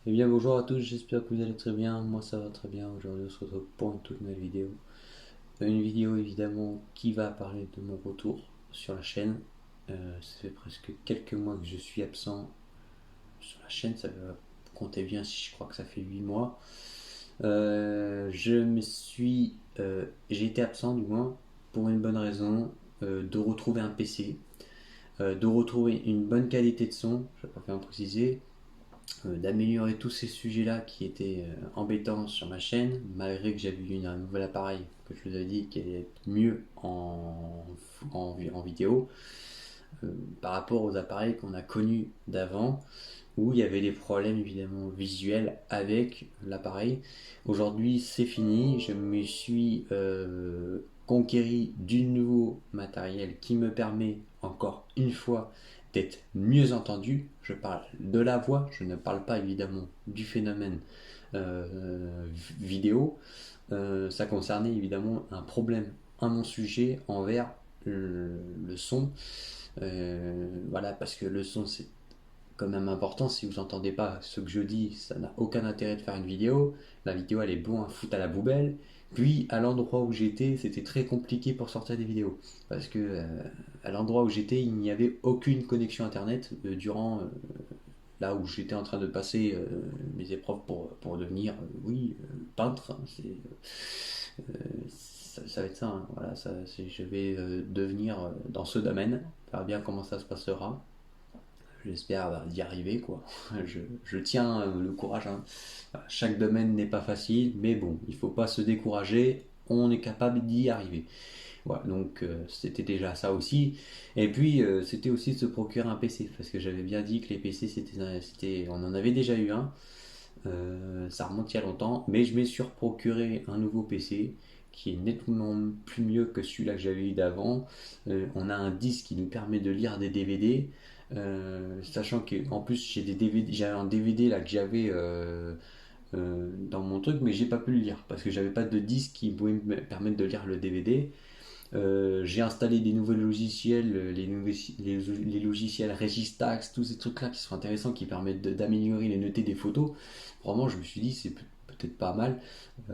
Eh bien bonjour à tous, j'espère que vous allez très bien, moi ça va très bien, aujourd'hui on se retrouve pour une toute nouvelle vidéo. Une vidéo évidemment qui va parler de mon retour sur la chaîne. Ça fait presque quelques mois que je suis absent sur la chaîne, ça va compter bien si je crois que ça fait 8 mois. J'ai été absent du moins pour une bonne raison, de retrouver un PC, de retrouver une bonne qualité de son, je vais pas faire en préciser, d'améliorer tous ces sujets-là qui étaient embêtants sur ma chaîne, malgré que j'avais eu un nouvel appareil que je vous avais dit qui allait être mieux en vidéo, par rapport aux appareils qu'on a connus d'avant, où il y avait des problèmes évidemment visuels avec l'appareil. Aujourd'hui c'est fini, je me suis conquéri du nouveau matériel qui me permet encore une fois d'être mieux entendu. Je parle de la voix, je ne parle pas évidemment du phénomène vidéo. Ça concernait évidemment un problème à mon sujet envers le son. Voilà, parce que le son c'est quand même important. Si vous n'entendez pas ce que je dis, ça n'a aucun intérêt de faire une vidéo. La vidéo, elle est bon à foutre à la poubelle. Puis, à l'endroit où j'étais, c'était très compliqué pour sortir des vidéos. Parce que à l'endroit où j'étais, il n'y avait aucune connexion internet durant là où j'étais en train de passer mes épreuves pour devenir, oui, peintre. Ça va être ça, hein. Voilà, je vais devenir dans ce domaine. On verra bien comment ça se passera. J'espère d'y arriver, quoi. Je tiens le courage, hein. Chaque domaine n'est pas facile, mais bon, il ne faut pas se décourager, on est capable d'y arriver. Voilà, donc c'était déjà ça aussi. Et puis c'était aussi de se procurer un PC, parce que j'avais bien dit que les PC, on en avait déjà eu un, ça remonte il y a longtemps, mais je m'ai surprocuré un nouveau PC qui est nettement plus mieux que celui-là que j'avais eu d'avant. On a un disque qui nous permet de lire des DVD, sachant qu'en plus j'ai des DVD, j'avais un DVD là que j'avais dans mon truc, mais j'ai pas pu le lire parce que j'avais pas de disque qui pouvait me permettre de lire le DVD. J'ai installé des nouveaux logiciels, les logiciels Registax, tous ces trucs-là qui sont intéressants, qui permettent d'améliorer les noter des photos. Vraiment, je me suis dit, c'est peut-être pas mal,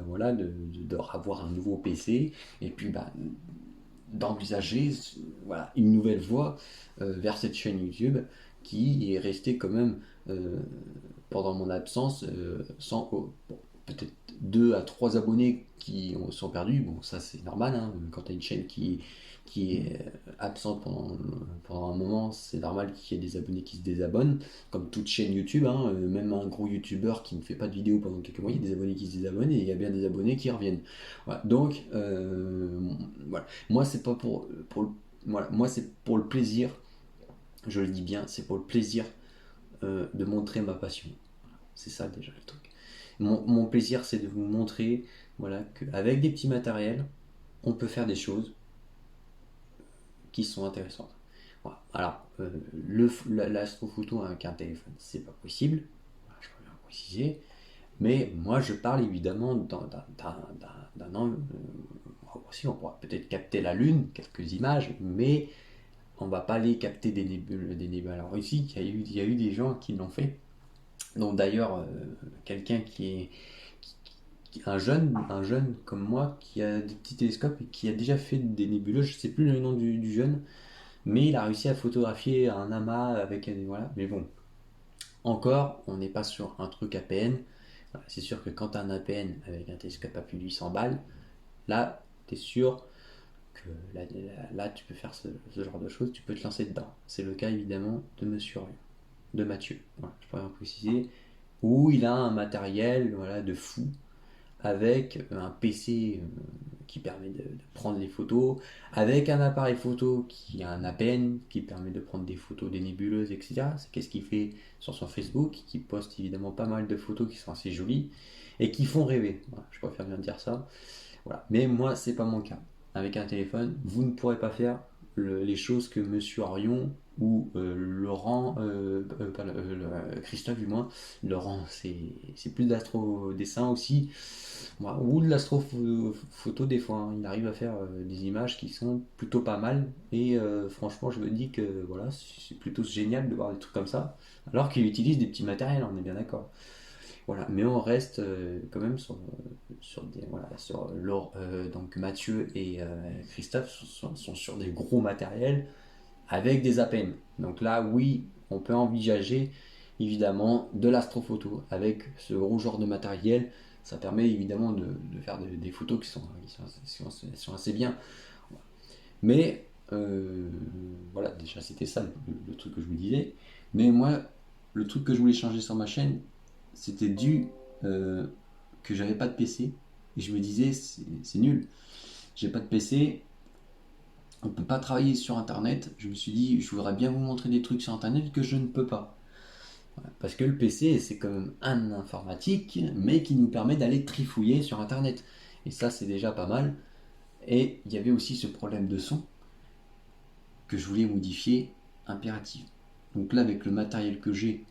voilà, de avoir un nouveau PC et puis bah, d'envisager, voilà, une nouvelle voie vers cette chaîne YouTube qui est restée quand même pendant mon absence sans bon, peut-être 2 à 3 abonnés qui sont perdus. Bon, ça c'est normal, hein. Quand tu as une chaîne qui est absente pendant un moment, c'est normal qu'il y ait des abonnés qui se désabonnent, comme toute chaîne YouTube, hein. Même un gros YouTuber qui ne fait pas de vidéo pendant quelques mois, il y a des abonnés qui se désabonnent et il y a bien des abonnés qui reviennent. Voilà. Donc, voilà. Moi, c'est pas voilà. Moi, c'est pour le plaisir, je le dis bien, c'est pour le plaisir de montrer ma passion. C'est ça déjà le truc. Mon plaisir, c'est de vous montrer, voilà, qu'avec des petits matériels, on peut faire des choses qui sont intéressantes. Voilà. Alors, l'astrophoto avec un téléphone, c'est pas possible. Voilà, je peux bien préciser. Mais moi, je parle évidemment d'un angle. Aussi, on pourra peut-être capter la Lune, quelques images, mais on va pas aller capter des nébules. Alors ici, il y a eu des gens qui l'ont fait. Donc d'ailleurs, quelqu'un qui est un jeune comme moi qui a des petits télescopes et qui a déjà fait des nébuleuses, je sais plus le nom du jeune, mais il a réussi à photographier un amas avec voilà. Mais bon, encore, on n'est pas sur un truc APN. Voilà, c'est sûr que quand tu as un APN avec un télescope à plus de 800 balles, là, tu es sûr que là, tu peux faire ce genre de choses, tu peux te lancer dedans. C'est le cas évidemment de Monsieur Rion, de Mathieu, voilà, je pourrais en préciser, où il a un matériel, voilà, de fou, avec un PC qui permet de prendre des photos, avec un appareil photo qui a un APN qui permet de prendre des photos des nébuleuses, etc. C'est qu'est-ce qu'il fait sur son Facebook, qui poste évidemment pas mal de photos qui sont assez jolies et qui font rêver. Voilà, je préfère bien dire ça. Voilà. Mais moi, c'est pas mon cas. Avec un téléphone, vous ne pourrez pas faire les choses que Monsieur Orion ou Laurent, Christophe du moins. Laurent, c'est plus d'astro-dessin aussi. Voilà. Ou de l'astro-photo des fois, hein. Il arrive à faire des images qui sont plutôt pas mal. Et franchement, je me dis que voilà, c'est plutôt génial de voir des trucs comme ça. Alors qu'il utilise des petits matériels, on est bien d'accord. Voilà, mais on reste quand même donc Mathieu et Christophe sont sur des gros matériels avec des APN. Donc là, oui, on peut envisager évidemment de l'astrophoto avec ce gros genre de matériel. Ça permet évidemment de faire des photos qui sont assez bien. Mais voilà, déjà c'était ça le truc que je vous disais. Mais moi, le truc que je voulais changer sur ma chaîne, c'était dû euh, que j'avais pas de PC. Et je me disais, c'est nul. J'ai pas de PC, on peut pas travailler sur Internet. Je me suis dit, je voudrais bien vous montrer des trucs sur Internet que je ne peux pas. Voilà. Parce que le PC, c'est quand même un informatique, mais qui nous permet d'aller trifouiller sur Internet. Et ça, c'est déjà pas mal. Et il y avait aussi ce problème de son que je voulais modifier impérativement. Donc là, avec le matériel que j'ai,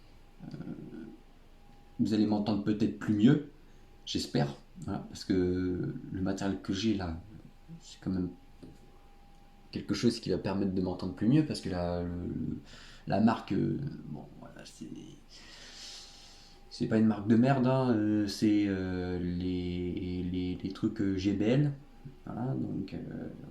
vous allez m'entendre peut-être plus mieux, j'espère, voilà, parce que le matériel que j'ai là, c'est quand même quelque chose qui va permettre de m'entendre plus mieux, parce que la marque, bon, voilà, c'est pas une marque de merde, hein, c'est les trucs JBL. Voilà, donc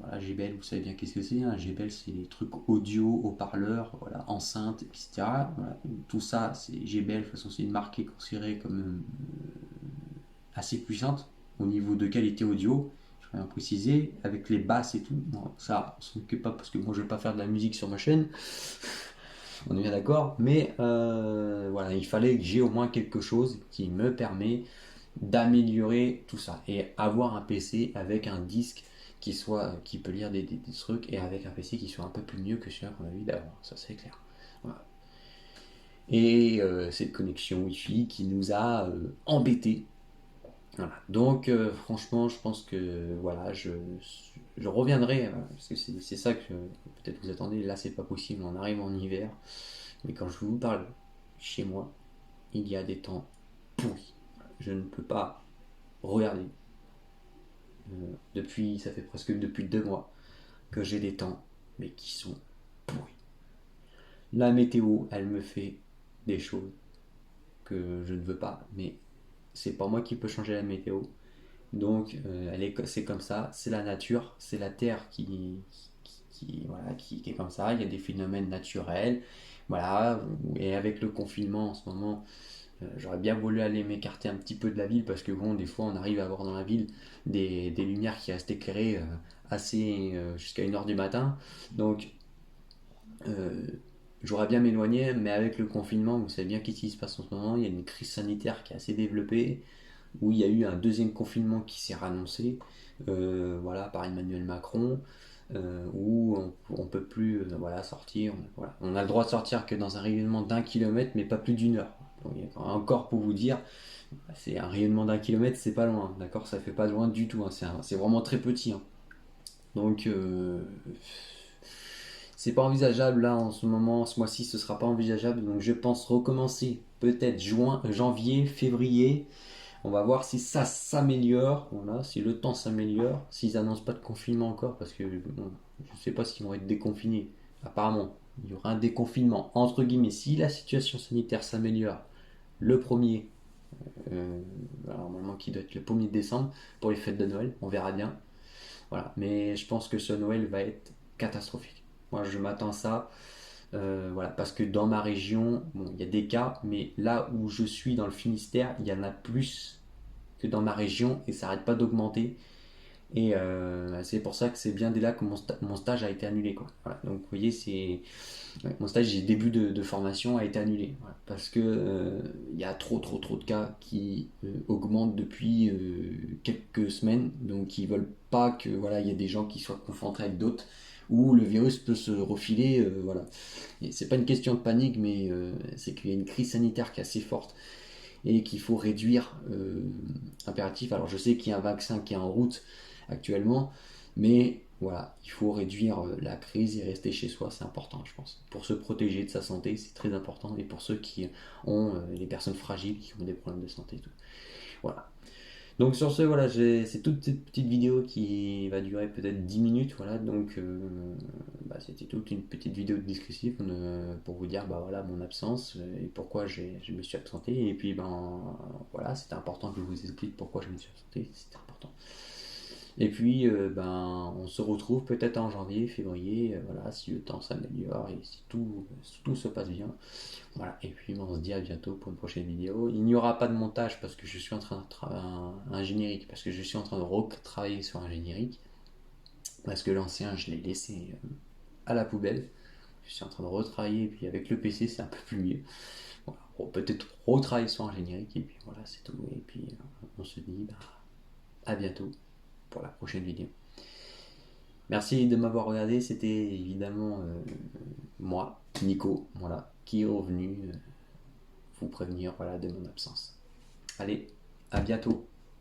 voilà, JBL, vous savez bien qu'est-ce que c'est, hein. JBL, c'est les trucs audio, haut-parleurs, voilà, enceintes, etc. Voilà, tout ça, c'est JBL. De toute façon, c'est une marque qui est considérée comme assez puissante au niveau de qualité audio. Je vais bien préciser, avec les basses et tout. Bon, ça, on s'en occupe pas parce que moi, je vais pas faire de la musique sur ma chaîne. On est bien d'accord, mais voilà, il fallait que j'ai au moins quelque chose qui me permet d'améliorer tout ça et avoir un PC avec un disque qui peut lire des trucs et avec un PC qui soit un peu plus mieux que celui qu'on a eu d'avant, ça c'est clair. Voilà. Et cette connexion Wi-Fi qui nous a embêtés. Voilà. Donc franchement, je pense que voilà, je reviendrai parce que c'est ça que peut-être vous attendez. Là, c'est pas possible, on arrive en hiver, mais quand je vous parle chez moi, il y a des temps pourris. Je ne peux pas regarder. Ça fait presque depuis 2 mois que j'ai des temps, mais qui sont pourris. La météo, elle me fait des choses que je ne veux pas, mais c'est pas moi qui peux changer la météo. Donc, c'est comme ça, c'est la nature, c'est la terre voilà, qui est comme ça. Il y a des phénomènes naturels, voilà. Et avec le confinement en ce moment, j'aurais bien voulu aller m'écarter un petit peu de la ville parce que bon, des fois on arrive à avoir dans la ville des lumières qui restent éclairées jusqu'à 1h du matin. Donc euh, j'aurais bien m'éloigner, mais avec le confinement, vous savez bien qu'est-ce qui se passe en ce moment, il y a une crise sanitaire qui est assez développée, où il y a eu un deuxième confinement qui s'est annoncé voilà, par Emmanuel Macron. Où on peut plus voilà, sortir. Voilà. On a le droit de sortir que dans un rayonnement d'1 kilomètre, mais pas plus d'1 heure. Donc, encore pour vous dire, c'est un rayonnement d'1 kilomètre, c'est pas loin, d'accord. Ça fait pas loin du tout, hein. C'est vraiment très petit, hein. Donc, c'est pas envisageable là en ce moment, ce mois-ci, ce sera pas envisageable. Donc, je pense recommencer peut-être janvier, février. On va voir si ça s'améliore, voilà, si le temps s'améliore, s'ils annoncent pas de confinement encore, parce que bon, je sais pas s'ils vont être déconfinés. Apparemment, il y aura un déconfinement, entre guillemets, si la situation sanitaire s'améliore le premier, normalement qui doit être le 1er décembre, pour les fêtes de Noël, on verra bien. Voilà, mais je pense que ce Noël va être catastrophique. Moi, je m'attends à ça. Voilà, parce que dans ma région, bon, il y a des cas, mais là où je suis dans le Finistère, il y en a plus que dans ma région et ça n'arrête pas d'augmenter. Et c'est pour ça que c'est bien dès là que mon stage a été annulé, quoi. Voilà. Donc vous voyez, mon stage, j'ai début de formation a été annulé. Voilà. Parce que il y a trop de cas qui augmentent depuis quelques semaines. Donc ils veulent pas que voilà, il y ait des gens qui soient confrontés avec d'autres où le virus peut se refiler. Voilà. Et c'est pas une question de panique, mais c'est qu'il y a une crise sanitaire qui est assez forte et qu'il faut réduire impératif. Alors je sais qu'il y a un vaccin qui est en route actuellement, mais voilà, il faut réduire la crise et rester chez soi, c'est important, je pense. Pour se protéger de sa santé, c'est très important, et pour ceux qui ont les personnes fragiles, qui ont des problèmes de santé et tout. Voilà. Donc sur ce, voilà, c'est toute cette petite vidéo qui va durer peut-être 10 minutes, voilà, donc bah, c'était toute une petite vidéo discursive pour vous dire bah, voilà, mon absence et pourquoi je me suis absenté, et puis ben voilà, c'était important que je vous explique pourquoi je me suis absenté, c'était important. Et puis ben on se retrouve peut-être en janvier, février, voilà, si le temps s'améliore et si tout se passe bien. Voilà, et puis on se dit à bientôt pour une prochaine vidéo. Il n'y aura pas de montage parce que je suis en train de travailler un générique, parce que je suis en train de retravailler sur un générique, parce que l'ancien je l'ai laissé à la poubelle. Je suis en train de retravailler, et puis avec le PC c'est un peu plus mieux. Voilà, peut-être retravailler sur un générique, et puis voilà, c'est tout. Et puis on se dit bah, à bientôt pour la prochaine vidéo. Merci de m'avoir regardé, c'était évidemment moi, Nico, voilà, qui est revenu vous prévenir voilà, de mon absence. Allez, à bientôt.